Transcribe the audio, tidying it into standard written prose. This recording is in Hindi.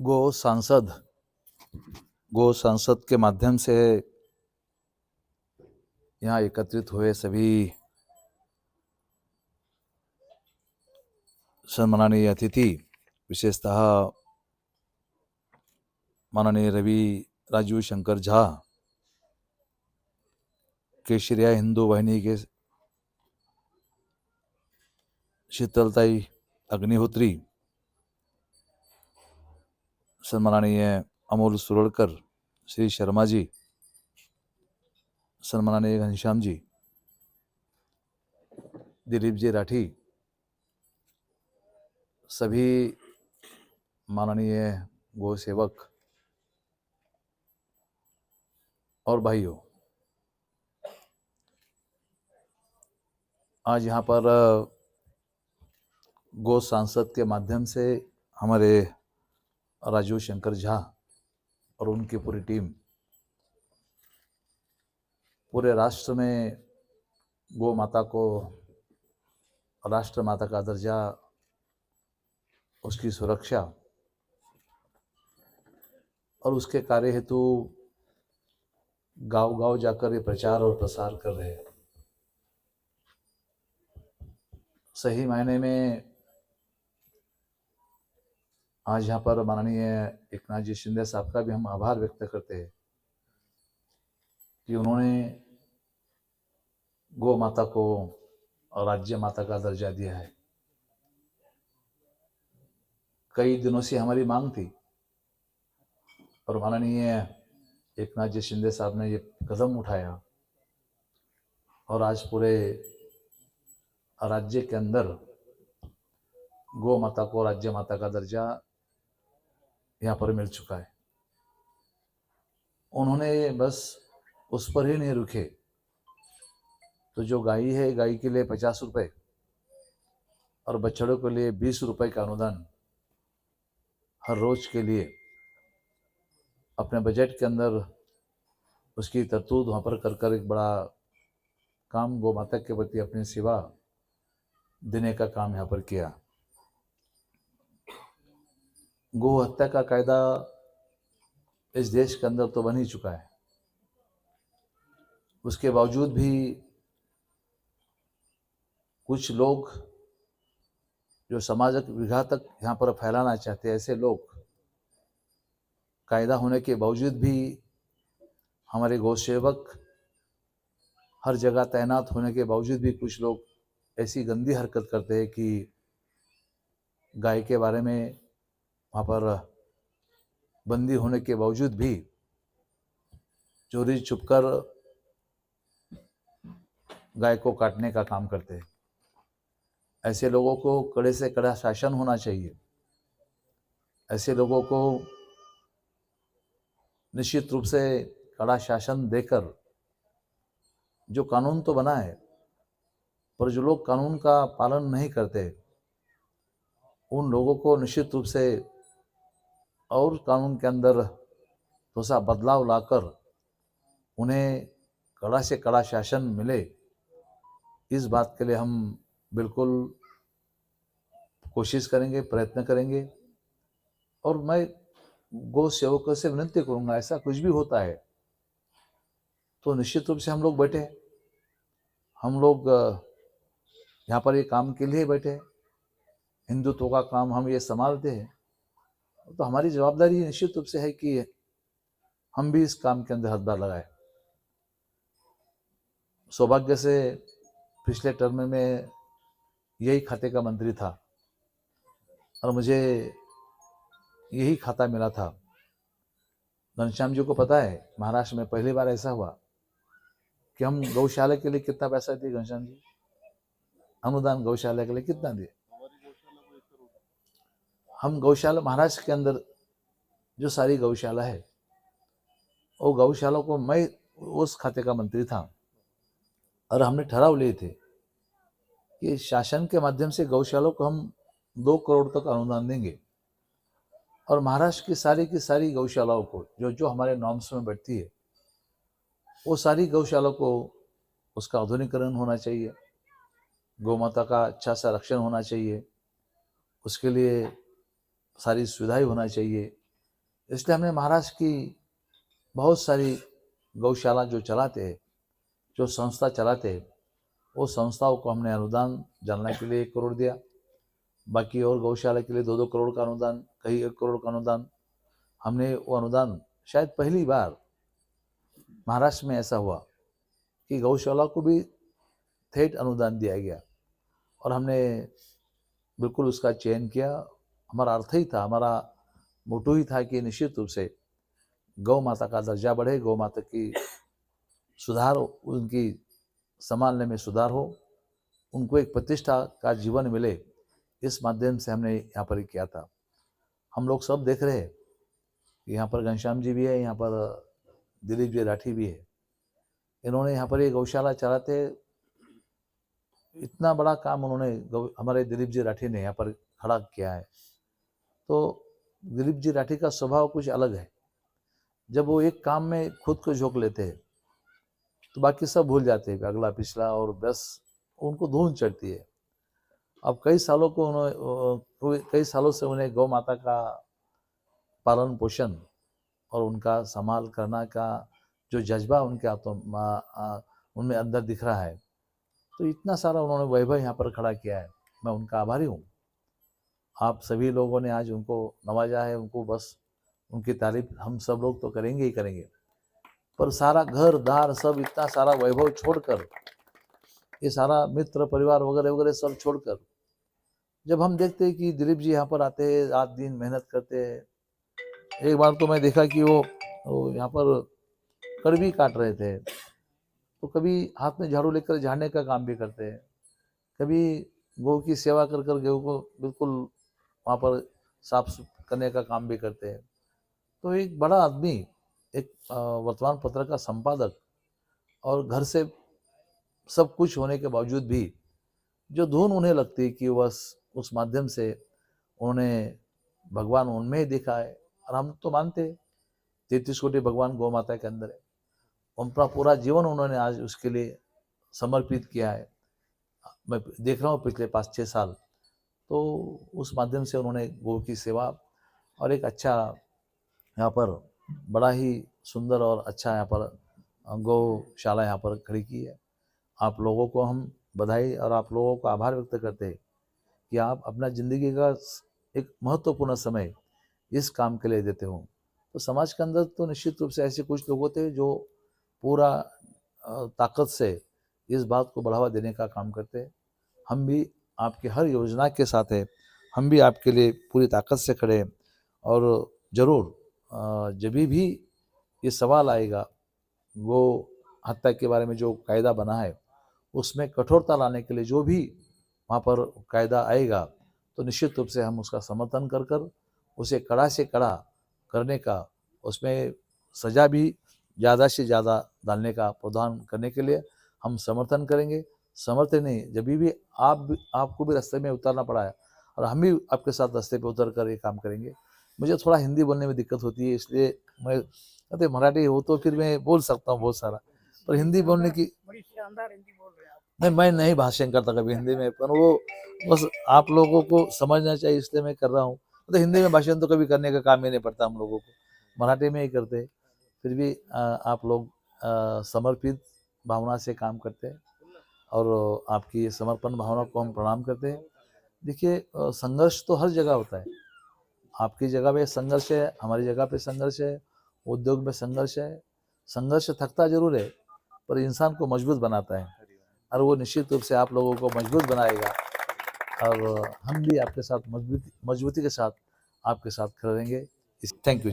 गो सांसद के माध्यम से यहाँ एकत्रित हुए सभी सम्माननीय अतिथि, विशेषतः माननीय रवि राजीव शंकर झा, केशरिया हिंदू वाहिनी के शीतलताई अग्निहोत्री, सम्माननीय अमोल सुरड़कर, श्री शर्मा जी, सम्माननीय घनश्याम जी, दिलीप जी राठी, सभी माननीय गो सेवक और भाइयों, आज यहाँ पर गो सांसद के माध्यम से हमारे राजीव शंकर झा और उनकी पूरी टीम पूरे राष्ट्र में गो माता को राष्ट्र माता का दर्जा, उसकी सुरक्षा और उसके कार्य हेतु गांव-गांव जाकर ये प्रचार और प्रसार कर रहे हैं। सही मायने में आज यहाँ पर माननीय एकनाथ जी शिंदे साहब का भी हम आभार व्यक्त करते हैं कि उन्होंने गो माता को राज्य माता का दर्जा दिया है। कई दिनों से हमारी मांग थी और माननीय एकनाथ जी शिंदे साहब ने ये कदम उठाया और आज पूरे राज्य के अंदर गो माता को राज्य माता का दर्जा यहाँ पर मिल चुका है। उन्होंने बस उस पर ही नहीं रुके, तो जो गाय है, गाय के लिए 50 रुपए और बछड़ों के लिए 20 रुपए का अनुदान हर रोज के लिए अपने बजट के अंदर उसकी तरतूद वहाँ पर कर एक बड़ा काम गौ माता के प्रति अपनी सेवा देने का काम यहाँ पर किया। गो हत्या का कायदा इस देश के अंदर तो बन ही चुका है, उसके बावजूद भी कुछ लोग जो समाजक विघातक यहाँ पर फैलाना चाहते हैं, ऐसे लोग कायदा होने के बावजूद भी हमारे गौ सेवक हर जगह तैनात होने के बावजूद भी कुछ लोग ऐसी गंदी हरकत करते हैं कि गाय के बारे में वहाँ पर बंदी होने के बावजूद भी चोरी छुपकर गाय को काटने का काम करते हैं। ऐसे लोगों को कड़े से कड़ा शासन होना चाहिए। ऐसे लोगों को निश्चित रूप से कड़ा शासन देकर, जो कानून तो बना है पर जो लोग कानून का पालन नहीं करते, उन लोगों को निश्चित रूप से और कानून के अंदर थोड़ा सा बदलाव लाकर उन्हें कड़ा से कड़ा शासन मिले, इस बात के लिए हम बिल्कुल कोशिश करेंगे, प्रयत्न करेंगे। और मैं गौ सेवकों से विनती करूंगा, ऐसा कुछ भी होता है तो निश्चित रूप से हम लोग बैठे, हम लोग यहाँ पर ये काम के लिए बैठे, हिंदुत्व का काम हम ये संभालते हैं, तो हमारी जवाबदारी निश्चित रूप से है कि हम भी इस काम के अंदर हाथ लगाए। सौभाग्य से पिछले टर्म में यही खाते का मंत्री था और मुझे यही खाता मिला था। घनश्याम जी को पता है, महाराष्ट्र में पहली बार ऐसा हुआ कि हम गौशाला के लिए कितना पैसा दिए घनश्याम जी, अनुदान गौशाला के लिए कितना दिए? हम गौशाला महाराष्ट्र के अंदर जो सारी गौशाला है, वो गौशाला को मैं उस खाते का मंत्री था और हमने ठहराव लिए थे कि शासन के माध्यम से गौशालों को हम 2 करोड़ तक अनुदान देंगे और महाराष्ट्र की सारी गौशालाओं को जो हमारे नॉर्म्स में बैठती है, वो सारी गौशालाओं को उसका आधुनिकीकरण होना चाहिए, गौ माता का अच्छा सा रक्षण होना चाहिए, उसके लिए सारी सुविधाएं होना चाहिए, इसलिए हमने महाराष्ट्र की बहुत सारी गौशाला जो चलाते, जो संस्था चलाते, वो संस्थाओं को हमने अनुदान जानने के लिए 1 करोड़ दिया। बाकी और गौशाला के लिए 2-2 करोड़ का अनुदान, कहीं 1 करोड़ का अनुदान। हमने वो अनुदान, शायद पहली बार महाराष्ट्र में ऐसा हुआ कि गौशाला को भी थेट अनुदान दिया गया, और हमने बिल्कुल उसका चयन किया। हमारा अर्थ ही था, हमारा मोटो ही था कि निश्चित रूप से गौ माता का दर्जा बढ़े, गौ माता की सुधार, उनकी संभालने में सुधार हो, उनको एक प्रतिष्ठा का जीवन मिले, इस माध्यम से हमने यहाँ पर किया था। हम लोग सब देख रहे हैं, यहाँ पर घनश्याम जी भी है, यहाँ पर दिलीप जी राठी भी है। इन्होंने यहाँ पर ये गौशाला चलाते, इतना बड़ा काम उन्होंने हमारे दिलीप जी राठी ने यहाँ पर खड़ा किया है। तो दिलीप जी राठी का स्वभाव कुछ अलग है। जब वो एक काम में खुद को झोंक लेते हैं तो बाकी सब भूल जाते हैं, अगला पिछला, और बस उनको धुन चढ़ती है। अब कई सालों से उन्हें गौ माता का पालन पोषण और उनका संभाल करना का जो जज्बा उनके उनमें अंदर दिख रहा है, तो इतना सारा उन्होंने वैभव यहाँ पर खड़ा किया है। मैं उनका आभारी हूँ। आप सभी लोगों ने आज उनको नवाजा है, उनको बस उनकी तारीफ हम सब लोग तो करेंगे ही करेंगे, पर सारा घर दार सब इतना सारा वैभव छोड़कर, ये सारा मित्र परिवार वगैरह वगैरह सब छोड़कर, जब हम देखते हैं कि दिलीप जी यहाँ पर आते हैं, रात दिन मेहनत करते हैं। एक बार तो मैं देखा कि वो यहाँ पर कड़वी काट रहे थे, तो कभी हाथ में झाड़ू लेकर झाड़ने का काम भी करते हैं, कभी गौ की सेवा कर कर गेहूँ को बिल्कुल वहाँ पर साफ करने का काम भी करते हैं। तो एक बड़ा आदमी, एक वर्तमान पत्र का संपादक, और घर से सब कुछ होने के बावजूद भी जो धुन उन्हें लगती कि बस उस माध्यम से उन्हें भगवान उनमें ही दिखा है। और हम तो मानते 33 कोटि भगवान गौ माता के अंदर है। उनका पूरा जीवन उन्होंने आज उसके लिए समर्पित किया है। मैं देख रहा हूँ पिछले 5-6 साल, तो उस माध्यम से उन्होंने गौ की सेवा और एक अच्छा यहाँ पर बड़ा ही सुंदर और अच्छा यहाँ पर गौशाला यहाँ पर खड़ी की है। आप लोगों को हम बधाई और आप लोगों को आभार व्यक्त करते हैं कि आप अपना ज़िंदगी का एक महत्वपूर्ण समय इस काम के लिए देते हो। तो समाज के अंदर तो निश्चित रूप से ऐसे कुछ लोग होते हैं जो पूरा ताकत से इस बात को बढ़ावा देने का काम करते हैं। हम भी आपकी हर योजना के साथ है, हम भी आपके लिए पूरी ताकत से खड़े हैं। और ज़रूर जब भी ये सवाल आएगा, गो हत्या के बारे में जो कायदा बना है उसमें कठोरता लाने के लिए जो भी वहाँ पर कायदा आएगा, तो निश्चित रूप से हम उसका समर्थन कर कर उसे कड़ा से कड़ा करने का, उसमें सज़ा भी ज़्यादा से ज़्यादा डालने का प्रावधान करने के लिए हम समर्थन करेंगे। समर्थन नहीं, जब भी आपको भी रास्ते में उतरना पड़ा है और हम भी आपके साथ रास्ते पे उतर कर ये काम करेंगे। मुझे थोड़ा हिंदी बोलने में दिक्कत होती है, इसलिए मैं कहते मराठी हो तो फिर मैं बोल सकता हूँ बहुत सारा, पर हिंदी बोलने की बड़ी शानदार हिंदी बोल रहे हैं आप। नहीं, मैं नहीं भाषण करता कभी हिंदी में, पर वो बस आप लोगों को समझना चाहिए इसलिए मैं कर रहा हूँ। तो हिंदी में भाषण तो कभी करने का काम ही नहीं पड़ता हम लोगों को, मराठी में ही करते। फिर भी आप लोग समर्पित भावना से काम करते हैं और आपकी समर्पण भावना को हम प्रणाम करते हैं। देखिए संघर्ष तो हर जगह होता है। आपकी जगह पे संघर्ष है, हमारी जगह पे संघर्ष है, उद्योग में संघर्ष है। संघर्ष थकता जरूर है, पर इंसान को मजबूत बनाता है, और वो निश्चित रूप से आप लोगों को मजबूत बनाएगा। और हम भी आपके साथ मजबूती के साथ आपके साथ खड़े रहेंगे। Thank you.